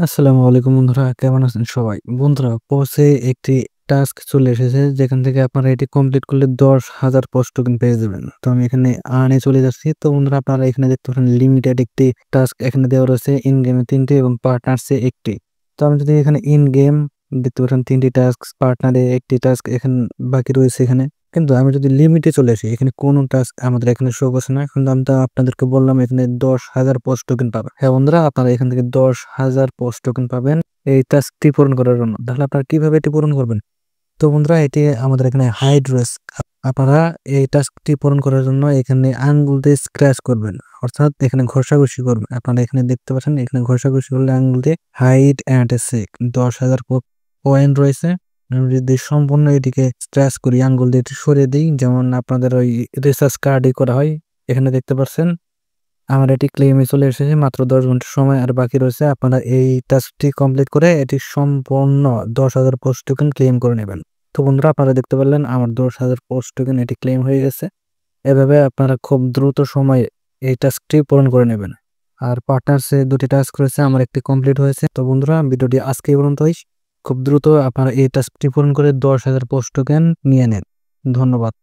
আসসালামু আলাইকুম বন্ধুরা, কেমন আছেন সবাই? বন্ধুরা, পৌঁছে একটি টাস্ক চলে এসেছে যেখান থেকে আপনারা এটি কমপ্লিট করলে 10,000 পোস্ট টোকেন পেয়ে যাবেন। তো আমি এখানে আর্নে চলে যাচ্ছি। তো বন্ধুরা, আপনারা এখানে দেখতে পাচ্ছেন লিমিটেড একটি টাস্ক এখানে দেওয়া রয়েছে, ইন গেমে 3টি এবং পার্টনার্সে 1টি। তো আমি যদি এখানে ইন গেম দেখতে পাচ্ছেন 3টি টাস্ক, পার্টনারে 1টি টাস্ক এখানে বাকি রয়েছে এখানে। কিন্তু আমি যদি লিমিটে চলে আসি, এখানে কোনো টাস্ক আমাদের এখানে শো করছে না। কিন্তু আমি তো আপনাদেরকে বললাম এখানে 10,000 পোস্ট টোকেন পাবেন। হ্যাঁ বন্ধুরা, আপনারা এখান থেকে 10,000 পোস্ট টোকেন পাবেন এই টাস্কটি পূরণ করার জন্য। তাহলে আপনারা কিভাবে এটি পূরণ করবেন? তো বন্ধুরা, এটি আমাদের এখানে হাইড রয়েছে। আপনারা এই টাস্কটি পূরণ করার জন্য এখানে আঙ্গুল দিয়ে স্ক্র্যাচ করবেন, অর্থাৎ এখানে ঘষাঘষি করবেন। আপনারা এখানে দেখতে পাচ্ছেন, এখানে ঘষাঘষি করলে আঙ্গুল দিয়ে হাইড অ্যান্ড সিক 10,000 পয়েন্ট রয়েছে। আমি যদি সম্পূর্ণ এটিকে স্ক্র্যাচ করি, আঙ্গুল দিয়ে একটু সরিয়ে দিই, যেমন আপনাদের ওই রিসার্চ কার্ডই করা হয়, এখানে দেখতে পাচ্ছেন আমার এটি ক্লেমে চলে এসেছে। মাত্র 10 ঘন্টা সময় আর বাকি রয়েছে। আপনারা এই টাস্কটি কমপ্লিট করে এটি সম্পূর্ণ 10,000 পোস্ট টোকেন ক্লেম করে নেবেন। তো বন্ধুরা, আপনারা দেখতে পারলেন আমার 10,000 পোস্ট টোকেন এটি ক্লেম হয়ে গেছে। এভাবে আপনারা খুব দ্রুত সময়ে এই টাস্কটি পূরণ করে নেবেন। আর পার্টনার্সে 2টি টাস্ক রয়েছে, আমার একটি কমপ্লিট হয়েছে। তো বন্ধুরা, ভিডিওটি আজকেই পর্যন্তই। খুব দ্রুত আপনারা এই টাস্কটি পূরণ করে 10,000 পোস্ট টোকেন নিয়ে নেন। ধন্যবাদ।